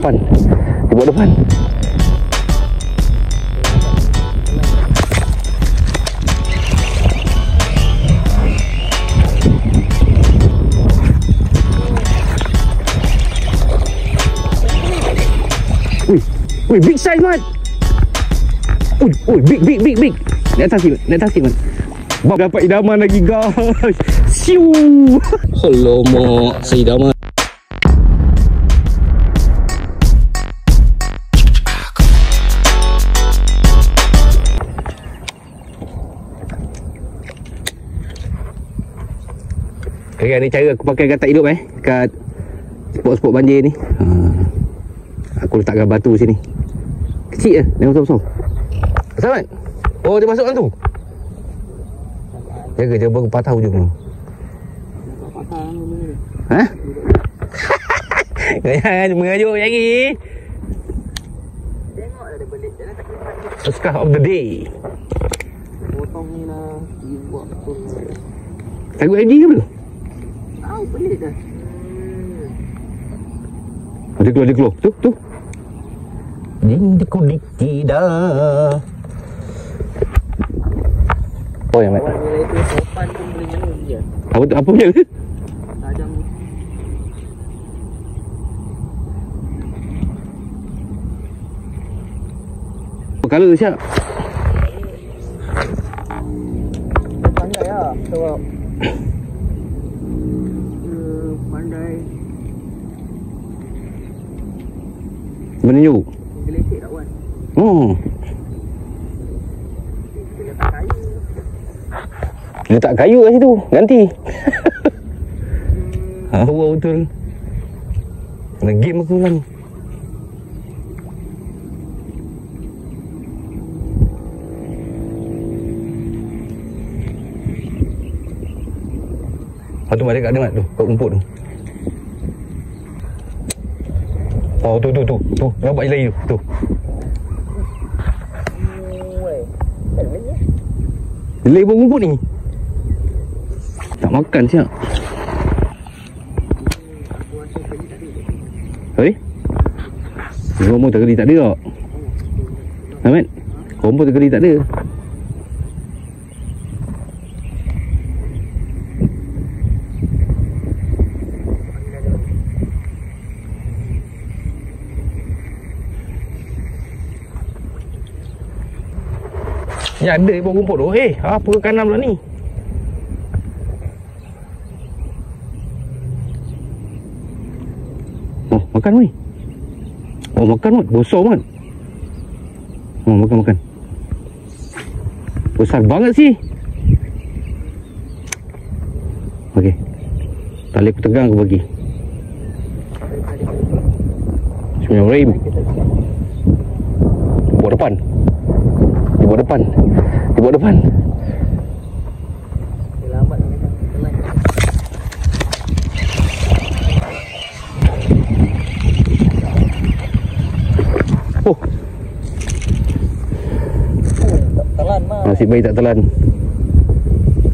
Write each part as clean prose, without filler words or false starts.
depan. Di bawah depan. Ui, big size, Mat. Ui, big. Naik atas sikit, Mat. Bab dapat idaman lagi, guys. Siu. Alamak, seidaman. Okay, ni cara aku pakai gatak hidup kat spot-spot banjir ni. Aku letakkan batu sini. Kecil je, jangan besar-besar. Besar, Mat? Oh, dia masuk dalam tu. Jaga je baru patah ujung tu. Ha? Jangan mengajuk lagi. Tengok ada belit. Jangan tak kena. Scar of the day. Potong ni lah. Buat betul. Takut FG ke belum? Tahu belit dah. Dia keluar. Tu. Dik tidak. Oh ya, Mat. Awal nilai tu sopan pun boleh nyanyi je. Apa punya? Tajam ni. Color siap. Pandai lah. Sebab pandai. Sebenarnya you. Gelecek tak, Wan? Oh. Kita letak kayu. Letak kayu kat situ. Ganti. Wow, betul. Kena game aku lah ni. Tu Mat, dekat dia, Mat. Tu, kat rumput tu. Oh, tu. Nampak je lagi tu. Dia lagi bawah rumput ni. Tak makan siap. Sorry? Rumah tergeli tak ada tak? Mat? Rumah tergeli tak ada. Ni ada bawah rumput tu. Apa ke kanan pula ni? Oh, makan weh. Oh, makan, Mat. Besar, Mat. Oh, makan. Besar banget sih. Okey. Tali aku tegang aku bagi. Bismillahirrahmanirrahim. Di bawah depan. Lambat memang telan. Oh. Tak telan mah. Nasib baik tak telan.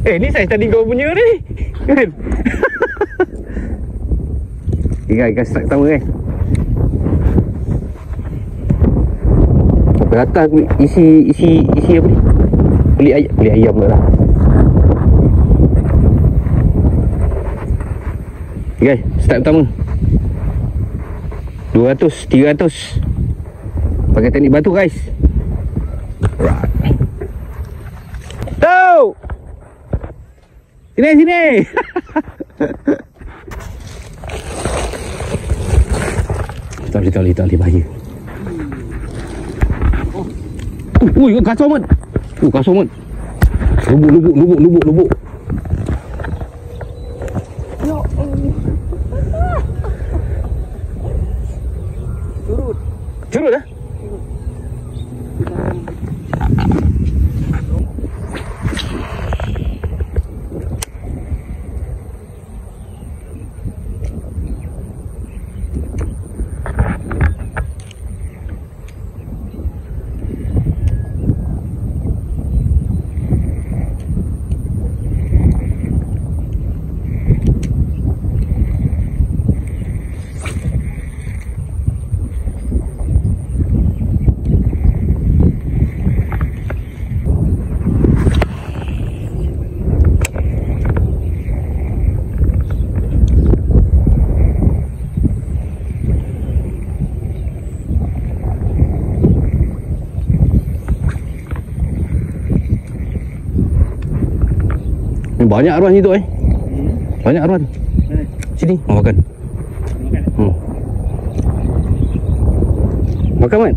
Ni saiz tadi kau punya ni. Kan? Ikan strike pertama kan. Ke atas isi apa ni? Kulit ayam pula lah. Okay, start pertama 200, 300. Pakai teknik batu, guys. Right. Tau! Sini. Tali bahaya. Ui, kacau, Mat. Kacau, Mat. Lubuk. Curut dah. banyak aruan situ Banyak aruan. Sini, mau makan. Makan, Mat.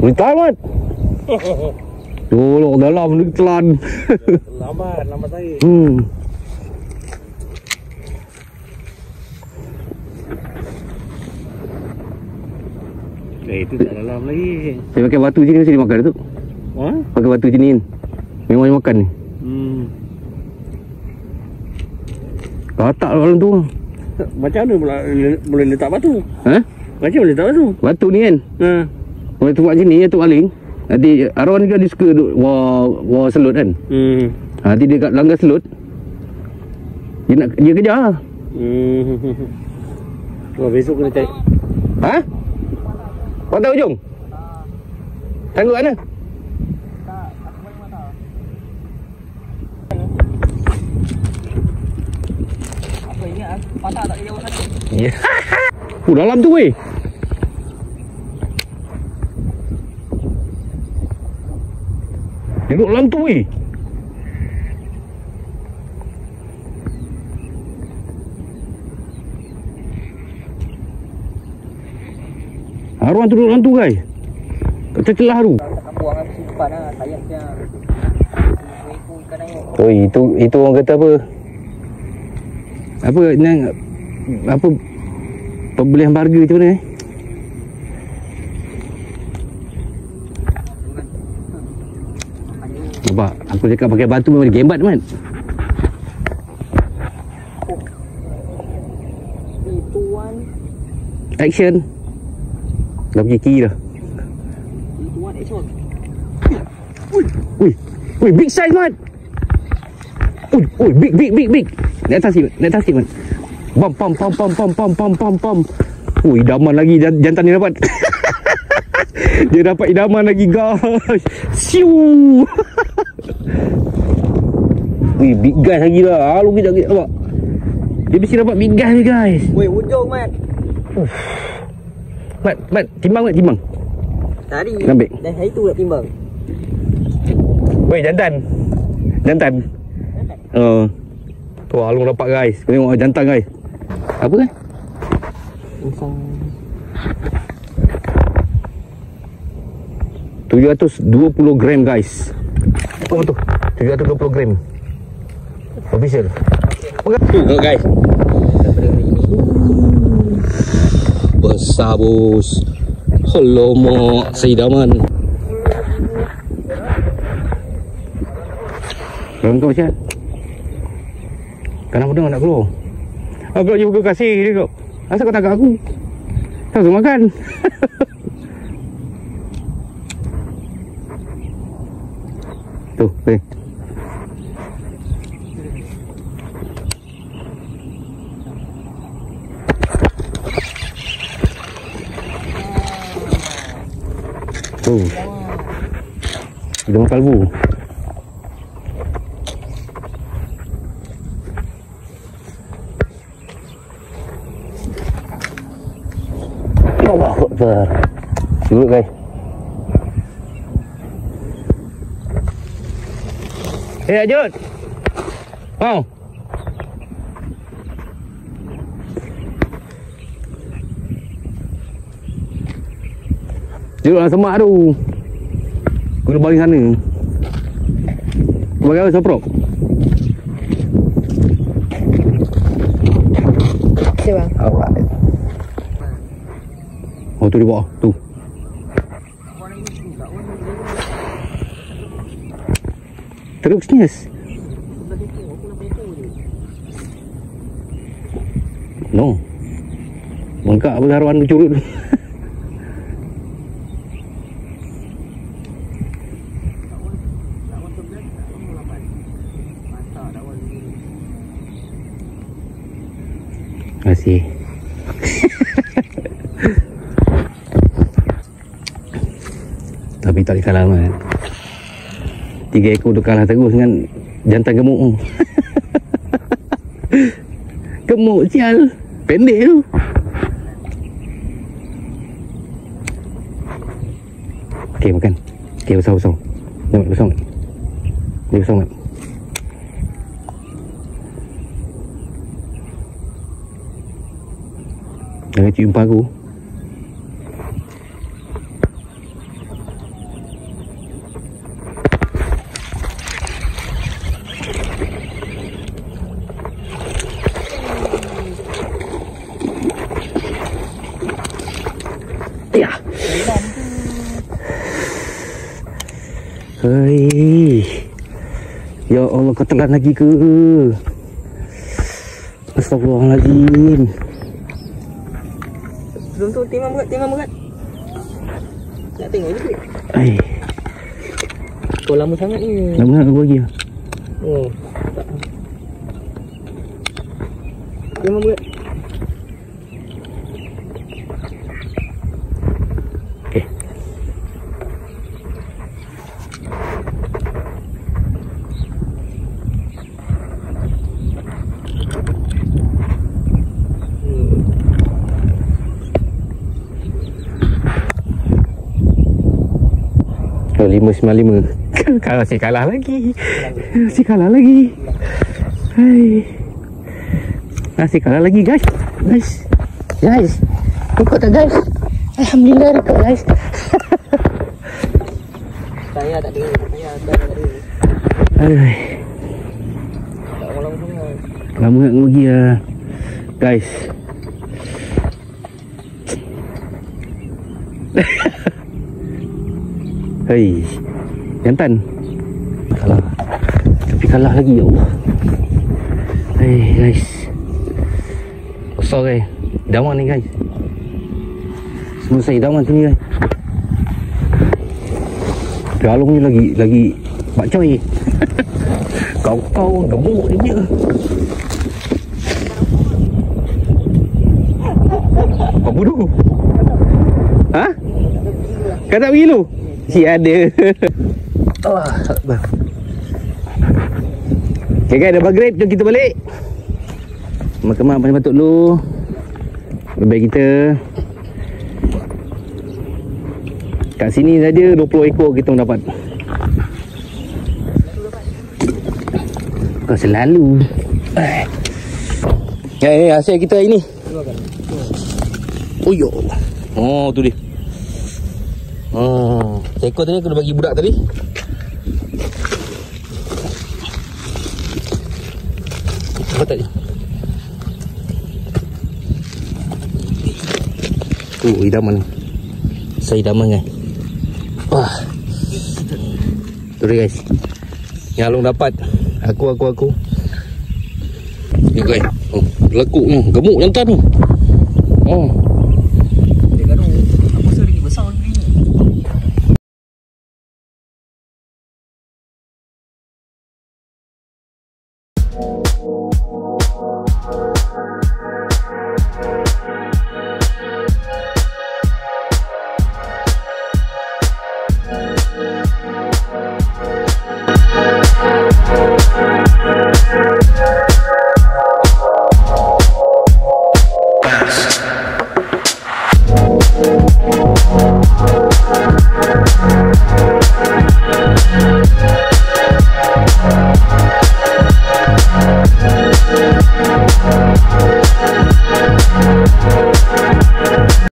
Boleh Mat. Tolong dalam ni telan. Lambat lagi. Itu tak dalam lagi. Saya pakai batu je ni mesti dimakan tu. Pakai batu je ni kan. Memang dia makan ni. Katak dalam tu. Macam mana pula boleh letak batu? Macam mana letak batu? Batu ni kan. Boleh tu buat sini, tu aling. Nanti aruan dia suka duduk wah selut kan. Nanti dia kat langgar selut. Dia kejar. Besok kena cari. Patah ujung? Tangguh mana? Apa ini? Patah tak jauh sana. Ya. Dalam tu weh. Duduk dalam tu weh. Aruan tu duduk dalam tu guys. Kata celah tu. Buang habis simpan lah. Sayangnya ikan air. Oi, itu orang kata apa? Apa yang apa pembelian harga macam mana Nampak, aku cakap pakai batu memang dia gembat man. Ituan. Action. Dah pergi kiri dah. Ituan action. Ui, big size man. Ui, big. Naik atas sikit man. Pam. Ui, idaman lagi jantan ni dapat. Dia dapat idaman lagi guys. Siu. Ui, big guys lagi lah. Lu kejap nampak. Dia mesti dapat big guys ni guys. Weh, ujung Mat. Mat, timbang. Tadi. Ambil. Dah hari tu nak timbang. Weh, jantan. Tu Alung dapat guys. Tengok jantan guys. Apa kan? Insang 720 gram guys. Oh tu 720 gram official. Tengok guys. Besar bos. Hello mak seidaman. Belum kau macam Kadang mudah nak keluar. Aku juga kasih dia kau. Asal kau tangkap aku? Kau suruh makan. Tu, weh. Tu. Hidung kalbu. Allahu Akbar. Duduk guys. Ajud. Mau. Duduk dalam semak tu. Kena balik sana. Kau bagi apa soprok? Okay bang. Alright. Oh tu di bawah tu. Teruk snias. No. Bengkak apa haruan curut. Masih. Tapi tak kalah man. 3 ekor tu kalah terus dengan jantan gemuk. Gemuk sial. Pendek tu. Okey, makan. Okey, besar-besar. Nampak besar tak? Dia besar tak? Jangan cium paru. Ya. Hei. Ya Allah, kau telan lagi ke? Astagfirullahaladzim. Belum tu, timbang berat. Nak tengok je. Hai. Kau lama sangat ni. Lama nak aku lagi lah. Oh. Timbang berat. Okay. Oh, 595. Kalau si kalah lagi. Si kalah lagi. Hai. Masih kalah lagi, guys. Guys. Rekod tak, guys? Alhamdulillah rekod, guys. Saya tak ada. Saya tak ada. Hai. Tak lama sangat. Lama nak pergi lah. Guys. Hei. Jantan. Kalah. Tapi kalah lagi, ya Allah. Hei, guys. Besar, guys. Idaman ni, guys. Semua saya idaman sini, guys. Galung ni lagi bakcoy. Kau gemuk dia. Kau bodoh. Ha? Kau tak pergi lu? Si ada. Allah. Okay guys, dah maghrib. Jom kita balik. Kemak-kemak patut dulu. Bye-bye kita. Kat sini saja 20 ekor kita dapat. Kau selalu. Ya, hasil kita hari ni. Oh yo. Oh, tu dia. Oh, ekor tadi aku dah bagi budak tadi. Apa tadi? Idaman. Saya idaman, guys. Wah. Tu dia, guys. Yang Along dapat. Aku. Ni, guys. Oh, lekuk ni. Gemuk jantan tu. Oh. Dia gaduh. Apa sebab lagi besar ni?